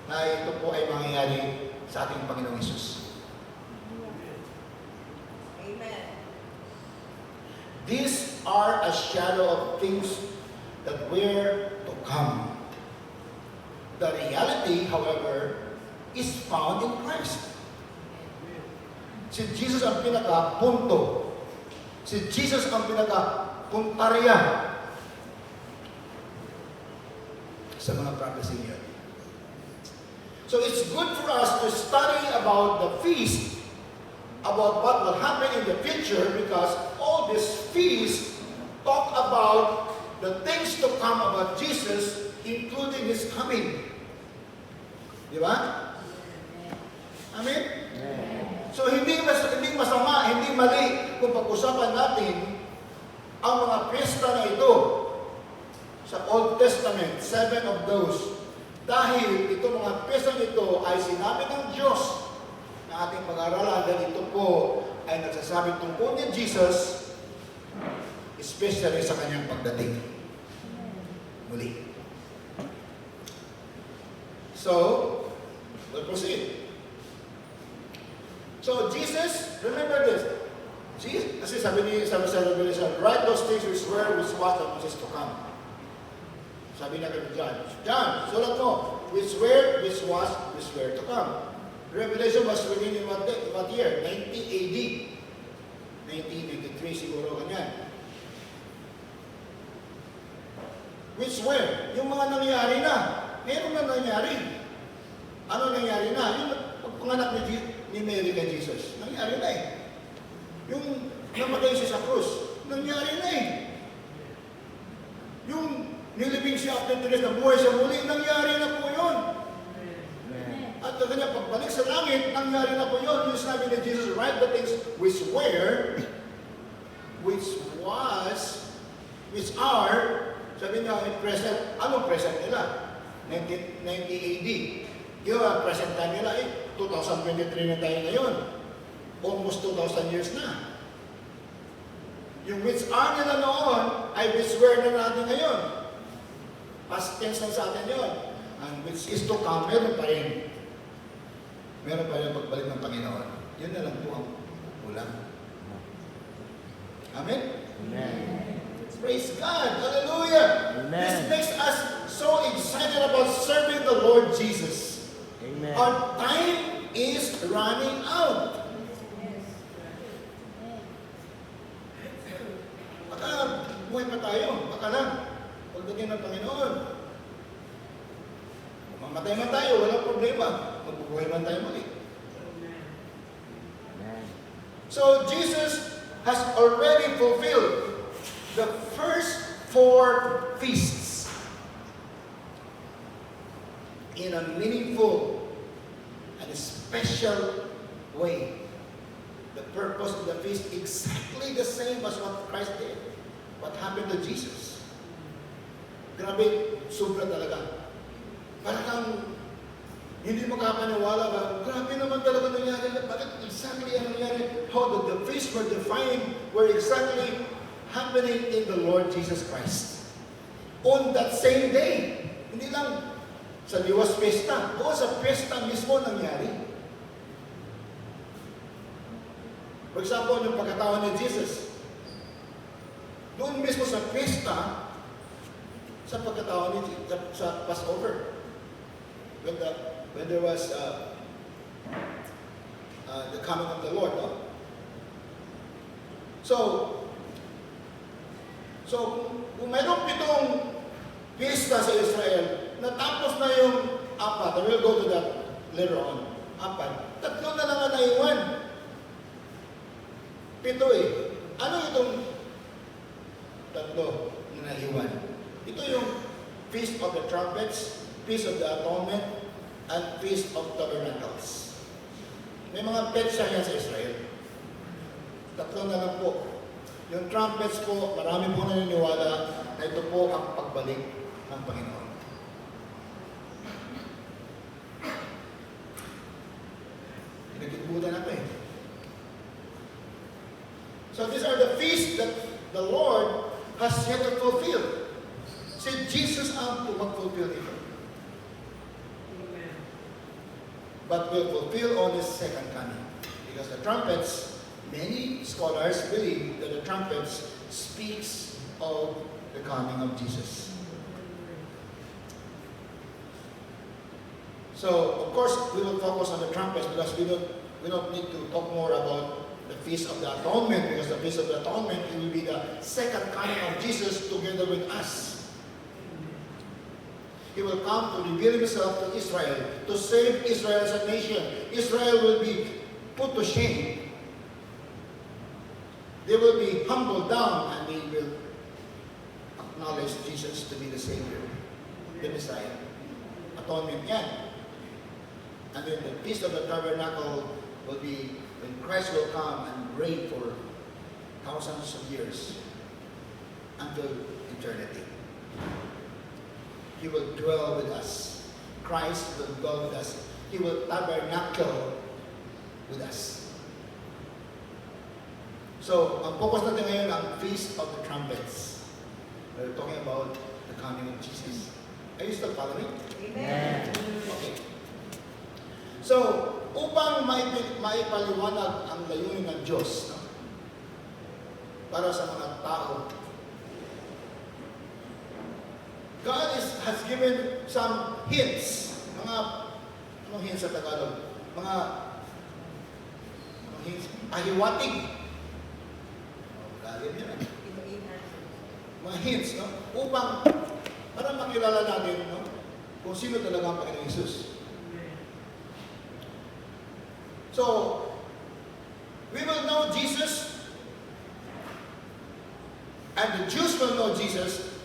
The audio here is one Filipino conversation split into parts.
na ito po ay mangyayari sa ating Panginoong Hesus. Amen. These are a shadow of things that were to come. The reality, however, is found in Christ. Si Jesus ang pinaka-punto. Si Jesus ang pinaka-puntarya sa mga prophecy niya. So it's good for us to study about the feast, about what will happen in the future, because all these feasts talk about the things to come about Jesus, including His coming. Di ba? Amen? So hindi masama, hindi mali kung pag-usapan natin ang mga piyesta na ito sa Old Testament, 7 of those. Dahil itong mga piyesta nito ay sinabi ng Diyos na ating pag-aralan, dahil ito po ay nagsasabi tungkol ni Jesus, especially sa kanyang pagdating. Muli. So, we'll proceed. So, Jesus, remember this. Jesus, kasi sabi sa Revelation, write those things which were, which was, and which is to come. Sabi na kay John, John, sulat mo, which were, which was, which were to come. Revelation was written in what year? 90 AD. 1993 siguro kanyan. Which were? Yung mga nangyari na. Meron na nangyari. Ano nangyari na? Yung pagpanganak ni Mary kay Jesus. Nangyari na eh. Yung namatay siya sa krus. Nangyari na eh. Yung nilibing siya after 3 days na buhay siya muli. Nangyari na po yun. At ang kanya pagbalik sa langit, nangyari na po yun. Yung sabi ni Jesus, write the things which were, which was, which are, sabi niya, present. Anong present nila? 90 AD. Yung present time nila, 2023 na tayo ngayon. Almost 2,000 years na. Yung which are nila noon, ay which were na natin ngayon. Past tense lang sa atin yun. And which is to come, meron pa rin. Meron pa rin pagbalik ng Panginoon. Yun na lang po ang kulang. Amen? Amen. Praise God! Hallelujah! Amen. This makes us so excited about serving the Lord Jesus. Amen. Our time is running out. Baka buhay pa tayo. Baka lang. Pagdating ng Panginoon. Kung mamatay man tayo, walang problema. Magbubuhay man tayo muli. Amen. So Jesus has already fulfilled the first 4 feasts in a meaningful and special way. The purpose of the feast exactly the same as what Christ did. What happened to Jesus? Grabe, sobra talaga. Parang hindi mo kakaniwala ba? Grabe naman talaga nangyari. Bakit exactly ang nangyari? How the feasts were defined were exactly happening in the Lord Jesus Christ. On that same day. Hindi lang sa liwas pesta. O sa pesta mismo nangyari. For example, yung pagkatao ni Jesus. Doon mismo sa pesta, sa pagkatao ni Jesus, sa Passover. When there was the coming of the Lord, no? So kung mayroong 7 pista sa Israel, natapos na yung 4, and we'll go to that later on, 4, 3 na lang ang naiwan. 7 eh. Ano itong 3 na naiwan? Ito yung Feast of the Trumpets, Feast of the Atonement, and Feast of Tabernacles. May mga petsa yan sa Israel. 3 na lang po. Yung trumpets po, marami po naniniwala na ito po ang pagbalik ng Panginoon. Pinagkikbutan ako eh. So these are the feasts that the Lord has yet to fulfill. Si Jesus ang mag-fulfill ito. but will fulfill on His second coming. Because the trumpets, many scholars believe that the trumpets speaks of the coming of Jesus. So, of course, we will focus on the trumpets because we don't need to talk more about the Feast of the Atonement, because the Feast of the Atonement, it will be the second coming of Jesus together with us. He will come to reveal Himself to Israel, to save Israel as a nation. Israel will be put to shame. They will be humbled down, and they will acknowledge Jesus to be the Savior, the Messiah. Atonement yan. And then the Feast of the Tabernacle will be when Christ will come and reign for thousands of years until eternity. He will dwell with us. Christ will dwell with us. He will tabernacle with us. So, ang focus natin ngayon ang Feast of the Trumpets. We're talking about the coming of Jesus. Are you still following? Amen. Okay. So, upang maipaliwanag ang layunin ng Diyos, no? Para sa mga tao, God has given some hints. Anong hints sa Tagalog? Mga hints. Pahiwatig. Lalim yan. Mga hints, no? Upang, para makilala natin, no? Kung sino talaga ang Panginoong Jesus. So, we will know Jesus, and the Jews will know Jesus,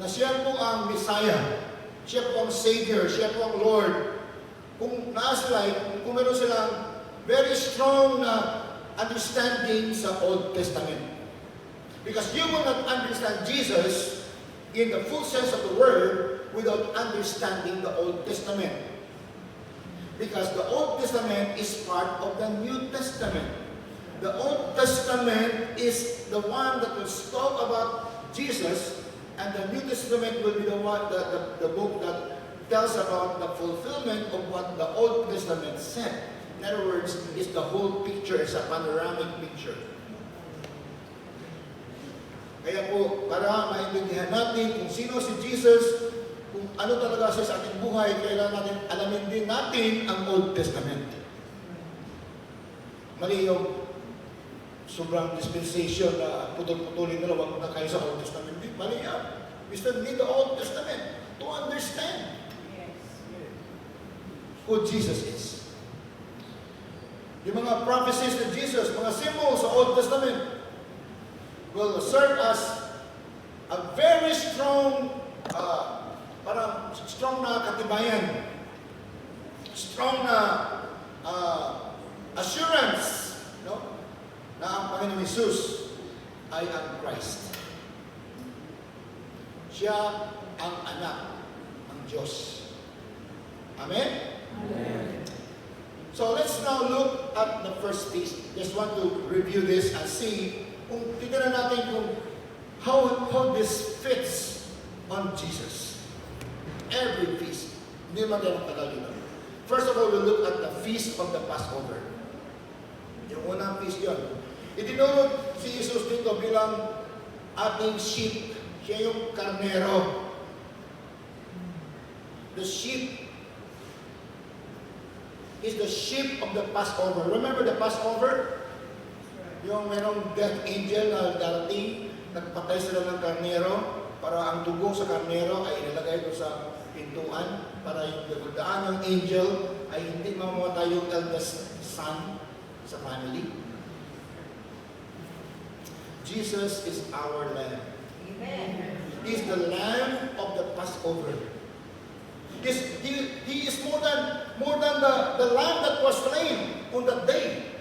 na siya po ang Messiah, siya po ang Savior, siya po ang Lord. Kung kung meron silang very strong na understanding sa Old Testament. Because you will not understand Jesus in the full sense of the word without understanding the Old Testament. Because the Old Testament is part of the New Testament. The Old Testament is the one that will talk about Jesus, and the New Testament will be the one, the book that tells about the fulfillment of what the Old Testament said. In other words, it's the whole picture, it's a panoramic picture. Kaya po, para maintindihan natin kung sino si Jesus, kung ano talaga siya sa ating buhay, kailangan natin alamin din natin ang Old Testament. Mali yung sobrang dispensation na putol-putulin nila, wag na kayo sa Old Testament. Mali yan. We still need the Old Testament to understand who Jesus is. Yung mga prophecies of Jesus, mga symbols sa Old Testament, will serve as a very strong parang strong na katibayan, strong na assurance, no? Na ang Panginoong Jesus ay ang Christ. Siya ang anak ng Diyos. Amen? Amen. So let's now look at the first feast. Just want to review this and see kung tignan natin kung how this fits on Jesus. Every feast. Hindi naman tayo magtagal dito. First of all, we'll look at the feast of the Passover. Yung unang feast yun. Itinuro si Jesus dito bilang ating sheep. Siya yung karnero. The sheep is the sheep of the Passover. Remember the Passover? Yung merong death angel na darating, nagpatay sila ng karnero para ang dugo sa karnero ay ilalagay doon sa pintuan para yung daan ng angel ay hindi mamamatay yung eldest son sa family. Jesus is our Lamb. Amen. He is the Lamb of the Passover. He is more than the lamb that was slain on that day.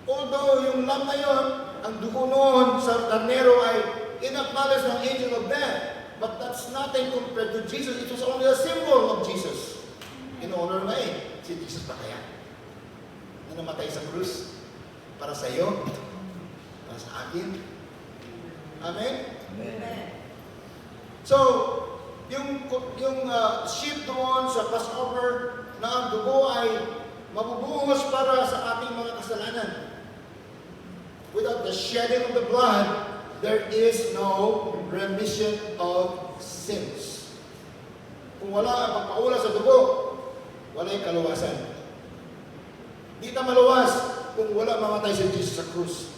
Although yung lamb na yun, ang dugo noon sa karnero ay in-acknowledge ng angel of death. But that's nothing compared to Jesus. It was only a symbol of Jesus. In honor na si Jesus pa kaya? Na namatay sa krus para sa iyo, para sa akin. Amen? Amen. So, yung sheep doon sa Passover na ang dugo ay mabubuhos para sa ating mga kasalanan. Without the shedding of the blood, there is no remission of sins. Kung wala ang pagpaula sa dugo, wala yung kaluwasan. Di na maluwas kung wala mamatay si Jesus sa krus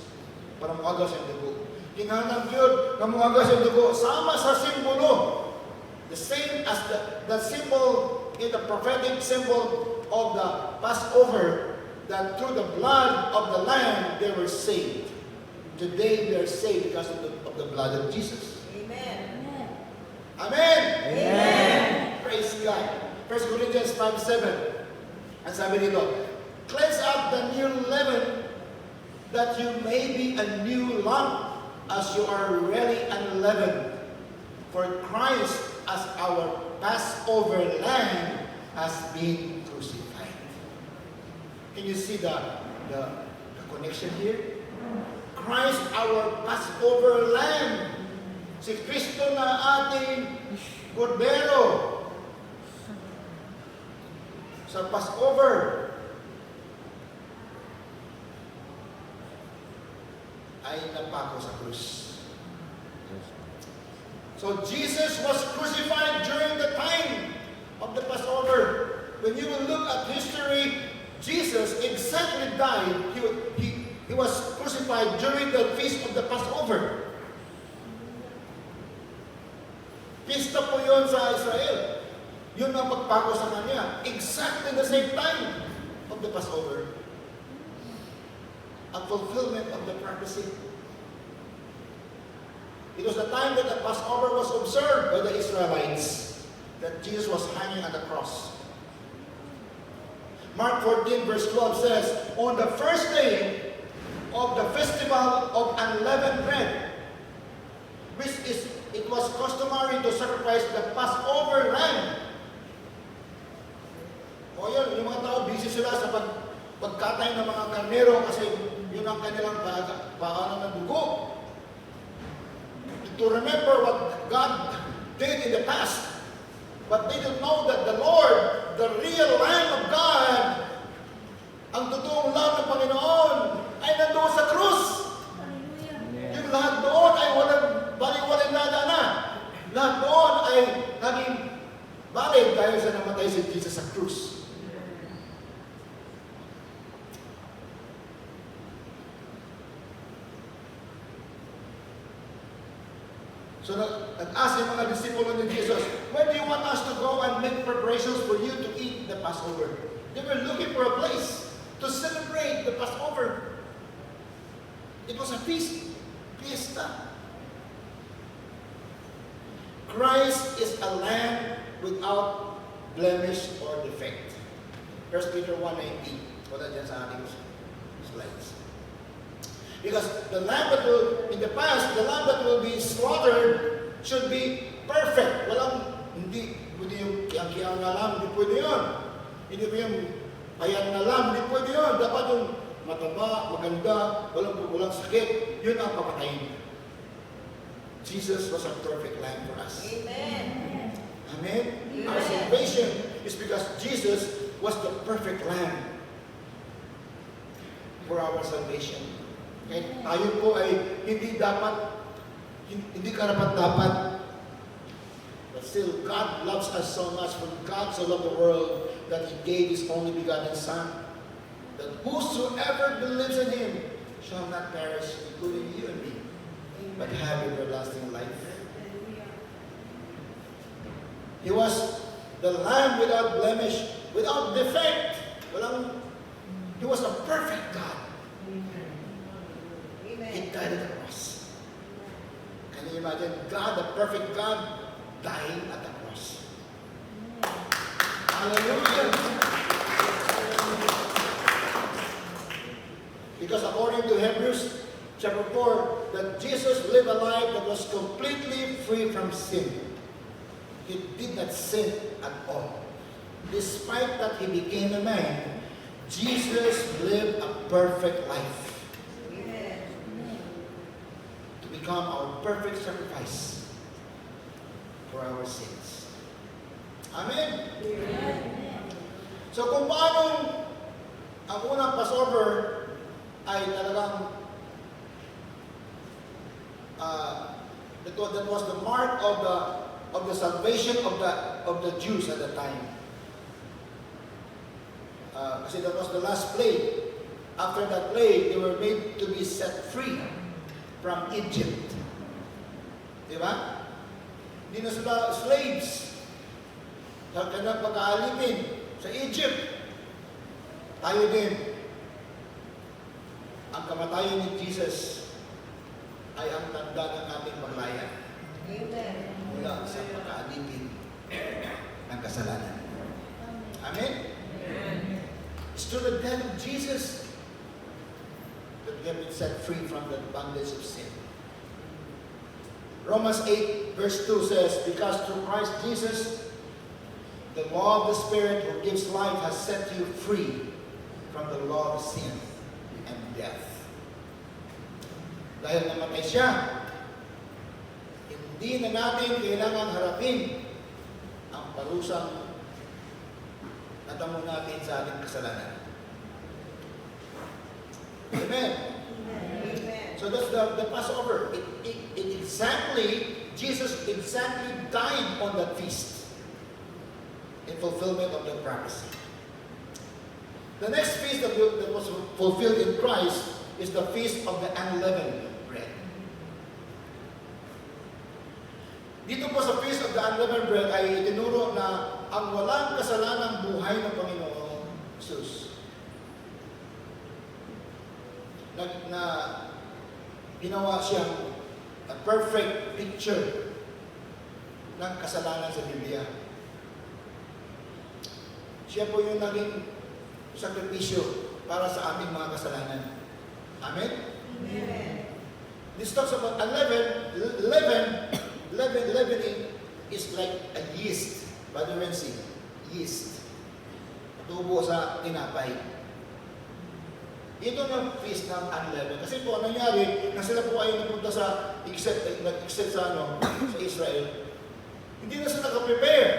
para muagas ang dugo. Kinahanglan yun na muagas ang dugo sama sa simbolo. The same as the symbol in the prophetic symbol of the Passover, that through the blood of the Lamb they were saved. Today we are saved because of the blood of Jesus. Amen. Amen! Amen. Praise God. 1 Corinthians 5:7. Ang sabi nito, cleanse up the new leaven, that you may be a new lump, as you are really unleavened. For Christ, as our Passover lamb, has been crucified. Can you see the connection here? Christ, our Passover lamb. Si Kristo na ating Cordero sa Passover ay napako sa krus. So Jesus was crucified during the time of the Passover. When you will look at history, Jesus exactly died. He was crucified during the feast of the Passover. Pista po yun sa Israel. Yun ang pagpako sa kanya. Exactly the same time of the Passover. A fulfillment of the prophecy. It was the time that the Passover was observed by the Israelites, that Jesus was hanging on the cross. Mark 14 verse 12 says, on the first day of the festival of unleavened bread, which it was customary to sacrifice the Passover lamb. O yun, yung mga tao, busy sila sa pagkatay ng mga karnero kasi yun ang kanilang paanan ng dugo. To remember what God did in the past. But they didn't know that the Lord, the real Lamb of God, ang totoong Lamb ng Panginoon, ay nandoon sa krus. Yung lahat doon ay walang baliwalay na. Lahat doon ay naging valid dahil sa namatay si Jesus sa krus. So nag-ask yung mga disipulo ni Jesus, when do you want us to go and make preparations for you to eat the Passover? They were looking for a place to celebrate the Passover. It was a feast, fiesta. Christ is a lamb without blemish or defect. 1 Peter 1:19. Wala dyan sa ating slides. Because the lamb that will, in the past, the lamb that will be slaughtered should be perfect. Hindi pwede yung kiyang-kiyang na lamb, hindi pwede yun. Hindi pwede yung ayan na lamb, hindi pwede yun. Dapat yung mataba, maganda, walang sakit, yun ang papatayin. Jesus was a perfect lamb for us. Amen. Amen? Our salvation is because Jesus was the perfect lamb for our salvation. Okay? Tayo po ay hindi karapat-dapat. But still, God loves us so much. For God so loved the world that He gave His only begotten Son, that whosoever believes in Him shall not perish, including you and me, but have everlasting life. He was the Lamb without blemish, without defect. He was a perfect God. He died at the cross. Can you imagine God, the perfect God, dying at the cross? Hallelujah! Because according to Hebrews chapter 4, that Jesus lived a life that was completely free from sin. He did not sin at all. Despite that He became a man, Jesus lived a perfect life. Become our perfect sacrifice for our sins. Amen? Amen. So kung paano ang unang Passover ay talagang that was the mark of the salvation of the Jews at the time. Kasi that was the last plague. After that plague, they were made to be set free from Egypt. Di ba? Hindi na sila slaves sa kanilang pag-aalipin sa Egypt. Tayo din. Ang kamatayan ni Jesus ay ang tanda ng ating paglaya Amen. mula sa pag-aalipin ng kasalanan. Amen? It's through the death of Jesus that we have been set free from the bondage of sin. Romans 8 verse 2 says, because through Christ Jesus, the law of the Spirit who gives life has set you free from the law of sin and death. Dahil namatay siya, hindi na natin kailangang harapin ang parusang natamo natin sa ating kasalanan. Amen. Amen. So that's the Passover. Jesus exactly died on that feast in fulfillment of the prophecy. The next feast that was fulfilled in Christ is the feast of the unleavened bread. Dito po sa feast of the unleavened bread ay itinuro na ang walang kasalanang buhay ng Panginoong Jesus na ginawa siyang a perfect picture ng kasalanan sa Biblia. Siya po yung naging sakripisyo para sa aming mga kasalanan. Amen? Amen. This talks about leavening is like a yeast. Badurensi, yeast. Tubo sa tinapay. Ito ng feast ng unleavened. Kasi po, nangyari, na sila po ay napunta sa nag-exit sa Israel, hindi na sila naka-prepare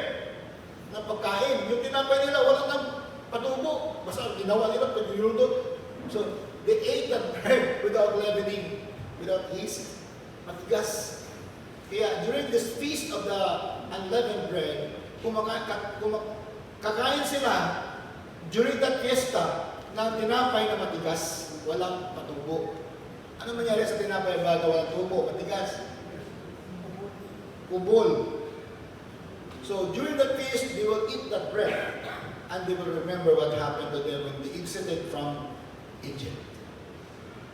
ng pagkain. Yung tinapay nila, wala nang patubo. Basta ginawa nila, pag-niluto. So, they ate that bread without leavening, without yeast. Matigas. Kaya, during this feast of the unleavened bread, kakain sila during that fiesta ng tinapay na matigas, walang patubo. Ano mangyari sa tinapay bago walang tubo? Matigas. Kubol. So during the feast, they will eat that bread and they will remember what happened to them when they exited from Egypt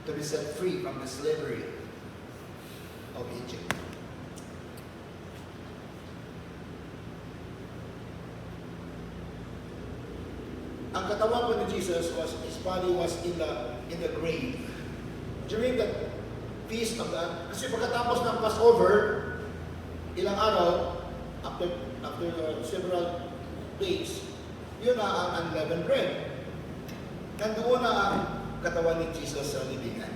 to be set free from the slavery of Egypt. Ang katawan po ni Jesus his body was in the grave. During the feast of the, kasi pagkatapos ng Passover, ilang araw, after several days, yun na ang unleavened bread. Nandoon na ang katawan ni Jesus sa libingan.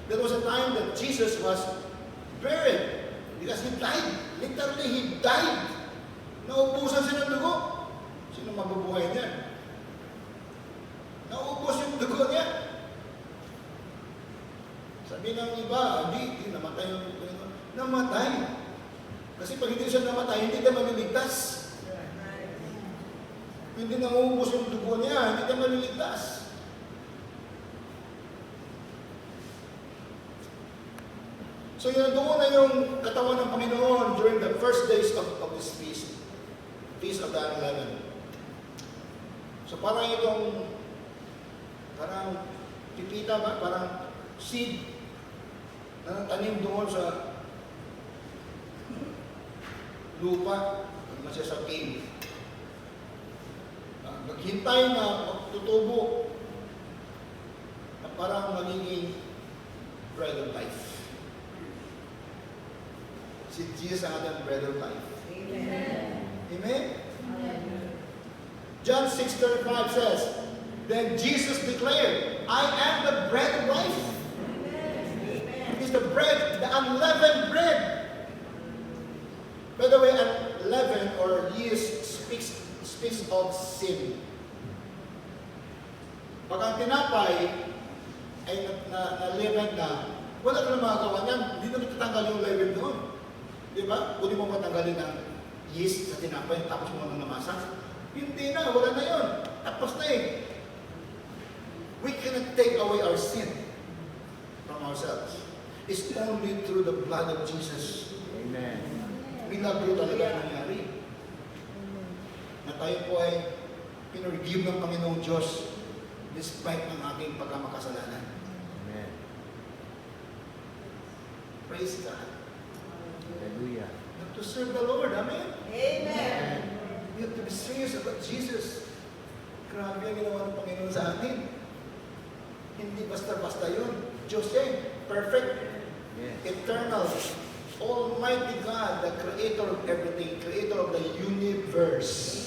There was a time that Jesus was buried because he died. Literally, he died. Naubusan siya ng dugo. Sino mabubuhay niyan? Naubos yung dugo niya. Sabi ng iba, hindi namatay yung namatay. Kasi pag hindi siya namatay, hindi na maliligtas. Hindi naubos yung dugo niya, hindi na maliligtas. So yun, doon na yung katawan ng Panginoon during the first days of this feast. Feast of the Unleavened. So parang itong, parang pipita ba? Parang seed na tanim doon sa lupa, naman siya sa cave. Naghintay na magtutubo na parang magiging bread of life. Si Jesus ang ating bread of life. Amen. Amen? Amen. John 6:35 says, then Jesus declared, I am the bread of life. It is the bread, the unleavened bread. By the way, or yeast speaks of sin. Pag ang tinapay ay na-leaven na, wala ka na magagawa niyan, hindi na natatanggal yung leaven doon. Di ba? Kung di mo matanggalin ang yeast sa tinapay, tapos mo na namasa, hindi na, wala na yun. Tapos na eh. We cannot take away our sin from ourselves. It's only through the blood of Jesus. Amen. Milagro talaga ang nangyari. Na tayo po ay pinurgive ng Panginoong Diyos despite ng ating pagkamakasalanan. Amen. Praise God. Hallelujah. Not to serve the Lord. Amen. Amen. We have to be serious about Jesus. Grabe ang ginawa ng Panginoon sa atin. Hindi basta-basta yun. Diyos yan. Perfect. Yes. Eternal. Almighty God, the creator of everything, creator of the universe.